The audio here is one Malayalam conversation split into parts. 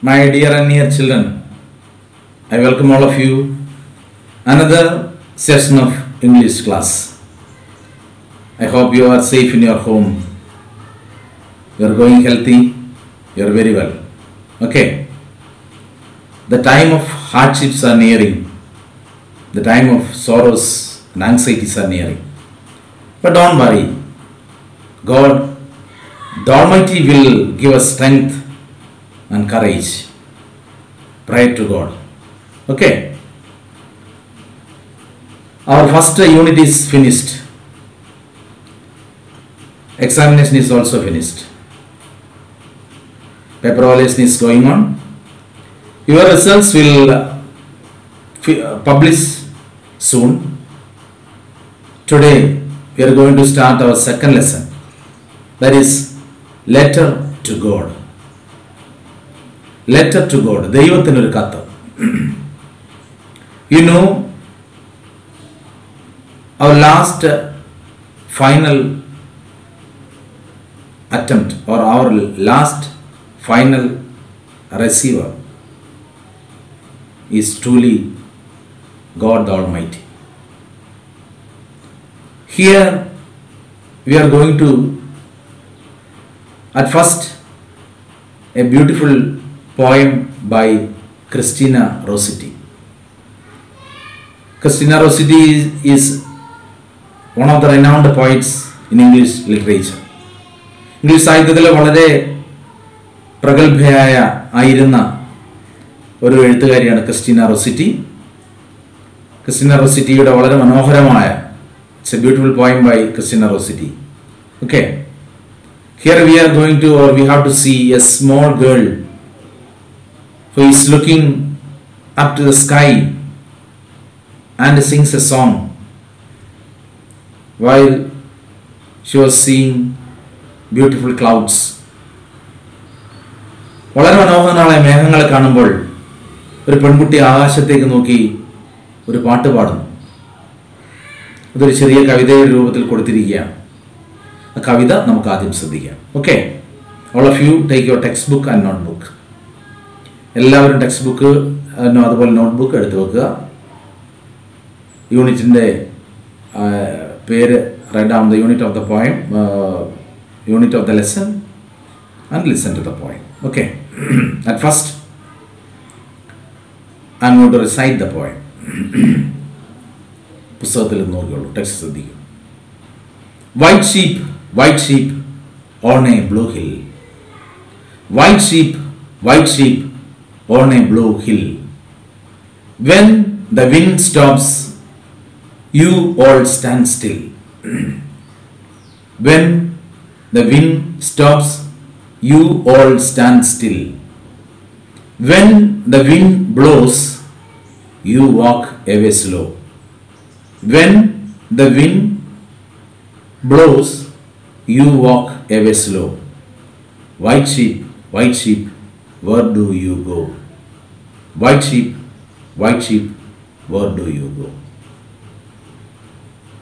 My dear and dear children, I welcome all of you. Another session of English class. I hope you are safe in your home. You are going healthy. You are very well. Okay. The time of hardships are nearing. The time of sorrows and anxieties are nearing. But don't worry. God, the Almighty, will give us strength and courage. Pray to God. Okay. Our first unit is finished. Examination is also finished. Paper evaluation is going on. Your results will publish soon. Today we are going to start our second lesson. That is letter to God. Letter to God. ദൈവത്തിനൊരു കത്ത്. You know, our last final attempt or our last final receiver is truly God the Almighty. Here we are going to, at first, a beautiful poem by Christina Rossetti. Christina Rossetti is one of the renowned poets in English literature. English സാഹിത്യത്തിലെ വളരെ പ്രഗത്ഭയായിരുന്ന ഒരു എഴുത്തുകാരിയാണ് ക്രിസ്റ്റീന റോസിറ്റി. ക്രിസ്റ്റീന റോസിറ്റിയുടെ വളരെ മനോഹരമായ it's a beautiful poem by Christina Rossetti. Okay, here we are going to or we have to see a small girl who is looking up to the sky and sings a song while she was seeing beautiful clouds. വളരെ മനോഹരമായ മേഘങ്ങളെ കാണുമ്പോൾ ഒരു പെൺകുട്ടി ആകാശത്തേക്ക് നോക്കി ഒരു പാട്ട് പാടുന്നു. അതൊരു ചെറിയ കവിതയുടെ രൂപത്തിൽ കൊടുത്തിരിക്കുകയാണ്. ആ കവിത നമുക്ക് ആദ്യം ശ്രദ്ധിക്കാം. Okay, all of you take your textbook and notebook. എല്ലാവരും ടെക്സ്റ്റ് ബുക്ക് അതുപോലെ നോട്ട്ബുക്ക് എടുത്തു വെക്കുക. യൂണിറ്റിൻ്റെ പേര് write down the unit of the poem, unit of the lesson and listen to the poem. Okay, at first I am going to recite the poem. പുസ്തകത്തിൽ നോക്കിയുള്ളൂ, ടെക്സ്റ്റ് ശ്രദ്ധിക്കും. White sheep on a blue hill. White sheep on a blue hill. When the wind stops, you all stand still. When the wind stops, you all stand still. When the wind blows, you walk away slow. When the wind blows, you walk away slow. White sheep, where do you go? White sheep, where do you go?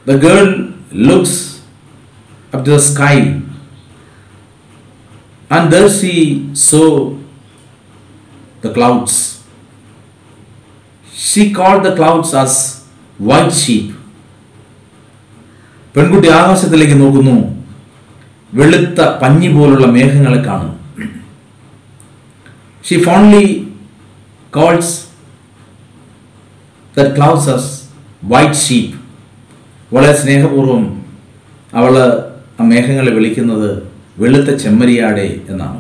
The girl looks up to the sky, and there she saw the clouds. She called the clouds as white sheep. പെൺകുട്ടി ആകാശത്തിലേക്ക് നോക്കുന്നു, വെളുത്ത പഞ്ഞി പോലുള്ള മേഘങ്ങളെ കാണുന്നു. She fondly calls the clouds as white sheep. വളരെ സ്നേഹപൂർവ്വം അവൾ ആ മേഘങ്ങളെ വിളിക്കുന്നത് വെളുത്ത ചെമ്മരിയാടെ എന്നാണ്.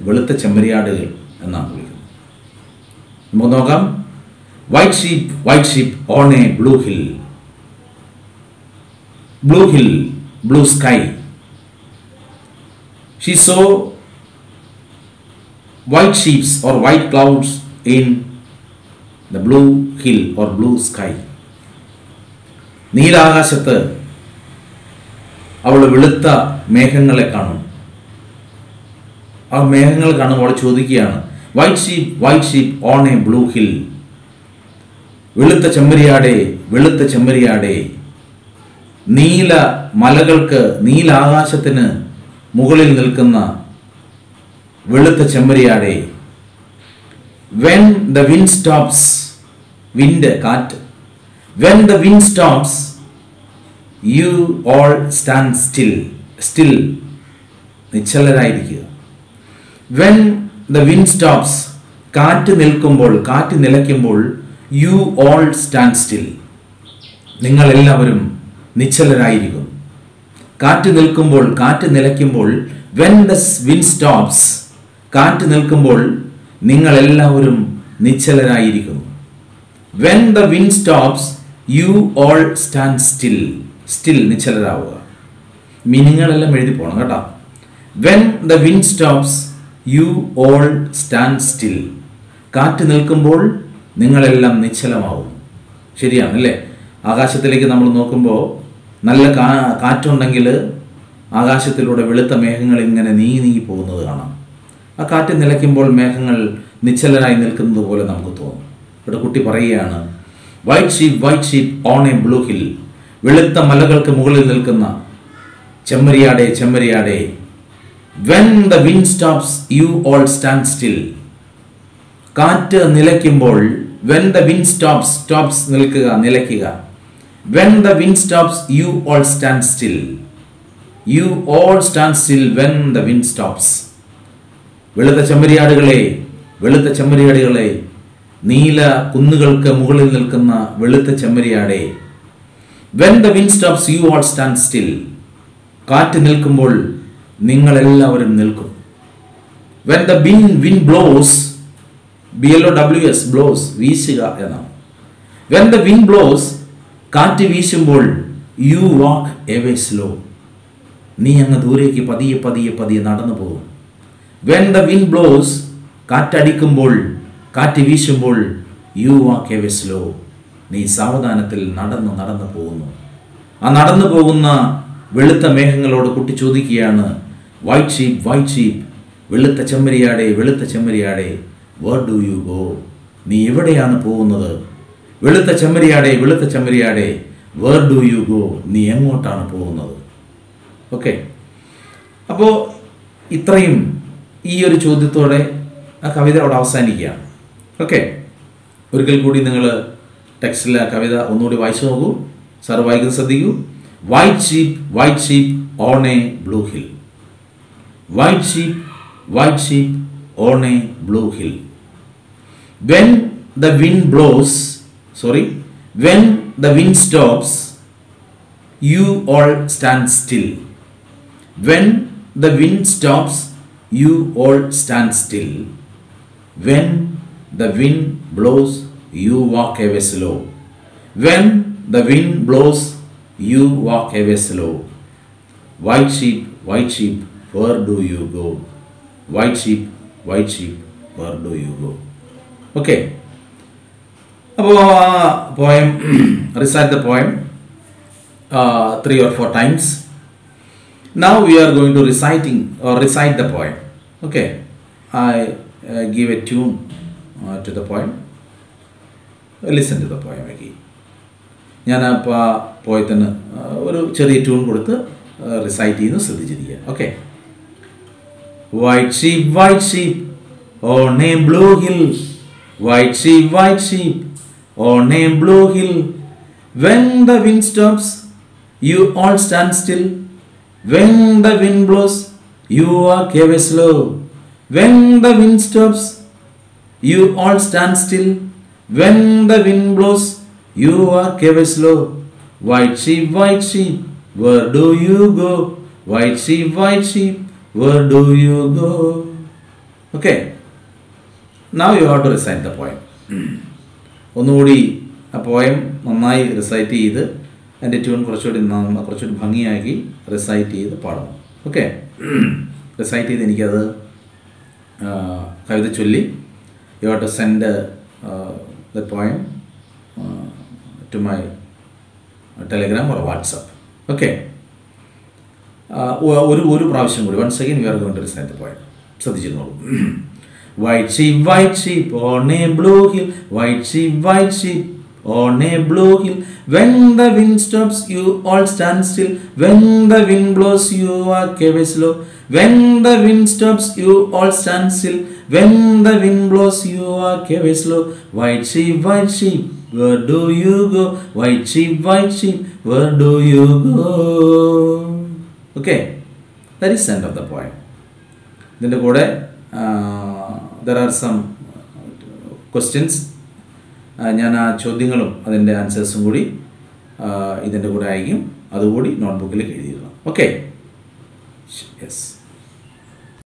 വെളുത്ത ചെമ്മരിയാടുകൾ എന്നാണ് വിളിക്കുന്നത്. നമുക്ക് നോക്കാം. White sheep on a blue hill. Blue sky. She saw white sheeps or white clouds in the blue hill or blue sky. നീലാകാശത്ത് അവൾ വെളുത്ത മേഘങ്ങളെ കാണും. ആ മേഘങ്ങൾ കാണുമ്പോൾ ചോദിക്കുകയാണ്, white sheep on a blue hill. വെളുത്ത ചെമ്മരിയാടെ നീല മലകൾക്ക്, നീലാകാശത്തിന് മുകളിൽ നിൽക്കുന്ന വെളുത്ത ചെമ്മരിയാടെ. when the wind stops, wind, കാറ്റ്, when the wind stops, you all stand still, still, നിശ്ചലരായിരിക്കുക. when the wind stops, കാറ്റ് നിൽക്കുമ്പോൾ, കാറ്റ് നിലയ്ക്കുമ്പോൾ, you all stand still, നിങ്ങൾ എല്ലാവരും നിശ്ചലരായിരിക്കും. കാറ്റ് നിൽക്കുമ്പോൾ, കാറ്റ് നിലയ്ക്കുമ്പോൾ, when the wind stops, കാറ്റ് നിൽക്കുമ്പോൾ നിങ്ങൾ എല്ലാവരും നിശ്ചലരായിരിക്കും. when the wind stops, you all stand still, still, നിശ്ചലരാവുക. മീനിങ്ങുകളെല്ലാം എഴുതി പോകണം കേട്ടോ. when the wind stops, you all stand still, കാറ്റ് നിൽക്കുമ്പോൾ നിങ്ങളെല്ലാം നിശ്ചലമാവും. ശരിയാണല്ലേ? ആകാശത്തിലേക്ക് നമ്മൾ നോക്കുമ്പോൾ നല്ല കാറ്റുണ്ടെങ്കിൽ ആകാശത്തിലൂടെ വെളുത്ത മേഘങ്ങൾ ഇങ്ങനെ നീങ്ങി പോകുന്നത് കാണാം. ആ കാറ്റ് നിലയ്ക്കുമ്പോൾ മേഘങ്ങൾ നിശ്ചലരായി നിൽക്കുന്നത് പോലെ നമുക്ക് തോന്നും. ഇവിടെ കുട്ടി പറയുകയാണ്, white sheep on a blue hill, വെളുത്ത മലകൾക്ക് മുകളിൽ നിൽക്കുന്ന ചെമ്മരിയാടെ ചെമ്മരിയാടെ. when the wind stops, you all stand still, കാറ്റ് നിലയ്ക്കുമ്പോൾ, when the wind stops, നിൽക്കുക, നിലയ്ക്കുക. when the wind stops, you all stand still, you all stand still when the wind stops. വെളുത്ത ചെമ്മരിയാടുകളെ, നീല കുന്നുകൾക്ക് മുകളിൽ നിൽക്കുന്ന വെളുത്ത ചെമ്മരിയാടെ. when the wind stops, you all stand still, കാറ്റ് നിൽക്കുമ്പോൾ നിങ്ങളെല്ലാവരും നിൽക്കും. when the wind blows, blows, blows, വീശുക എന്നാണ്. when the wind blows, കാറ്റ് വീശുമ്പോൾ, you walk away slow, നീ അങ്ങ് ദൂരേക്ക് പതിയെ പതിയെ പതിയെ നടന്നു പോകും. when the wind blows, കാറ്റടിക്കുമ്പോൾ, കാറ്റ് വീശുമ്പോൾ, you walk away slow, നീ സാവധാനത്തിൽ നടന്നു പോകുന്നു. ആ നടന്നു പോകുന്ന വെളുത്ത മേഘങ്ങളോട് കുട്ടി ചോദിക്കുകയാണ്, വൈറ്റ് ഷീപ്പ്, വെളുത്ത ചെമ്മരിയാടെ, where do you go, നീ എവിടെയാണ് പോകുന്നത്? വെളുത്ത ചെമ്മരിയാടെ, where do you go, നീ എങ്ങോട്ടാണ് പോകുന്നത്? ഓക്കെ, അപ്പോൾ ഇത്രയും ഈ ഒരു ചോദ്യത്തോടെ ആ കവിത അവിടെ അവസാനിക്കുകയാണ്. ഓക്കെ, ഒരിക്കൽ കൂടി നിങ്ങൾ ടെക്സ്റ്റിലെ ആ കവിത ഒന്നുകൂടി വായിച്ചു നോക്കൂ. സാർ വായിക്കുന്നത് ശ്രദ്ധിക്കൂ. White sheep on a blue hill, white sheep on a blue hill. when the wind stops, you all stand still, when the wind stops, you all stand still, when the wind blows, you walk away slow, when the wind blows, you walk away slow. white sheep, where do you go, white sheep, where do you go? Okay, അപ്പോൾ ആ poem, recite the poem 3 or 4 times. Now we are going to recite the poem. Okay, I give a tune to the poem. Listen to the poem again. ഞാൻ അപ്പോൾ ആ പോയത്തിന് ഒരു ചെറിയ ട്യൂൺ കൊടുത്ത് റിസൈറ്റ് ചെയ്യുന്നു, ശ്രദ്ധിച്ചിരിക്കുക. Okay. White sheep on a blue hill, white sheep on a blue hill, when the wind stops, you all stand still, when the wind blows, you walk away slow, when the wind stops, you all stand still, when the wind blows, you walk away slow. white sheep, where do you go, white sheep, where do you go? Okay, now you have to recite the poem. ഒന്നുകൂടി ആ പോയം നന്നായി റിസൈറ്റ് ചെയ്ത് അതിൻ്റെ ട്യൂൺ കുറച്ചുകൂടി ഭംഗിയാക്കി റിസൈറ്റ് ചെയ്ത് പാടണം. ഓക്കെ, റിസൈറ്റ് ചെയ്ത് എനിക്കത് കവിത ചൊല്ലി you have to send the poem to my Telegram or WhatsApp. Okay, ഒരു പ്രാവശ്യം കൂടി, once again we are going to recite the poem. ശ്രദ്ധിച്ചിരുന്നോളൂ. white sheep on a blue hill, white sheep on a blue hill. When the wind stops, you all stand still. When the wind blows, you walk away slow. When the wind stops, you all stand still. When the wind blows, you walk away slow. White sheep, where do you go? White sheep, where do you go? Okay, that is the end of the poem. ഇതിൻ്റെ കൂടെ there are some questions. ഞാൻ ആ ചോദ്യങ്ങളും അതിൻ്റെ ആൻസേഴ്സും കൂടി ഇതിൻ്റെ കൂടെ അയക്കും. അതുകൂടി നോട്ട്ബുക്കിൽ എഴുതിയിടണം. Okay, yes.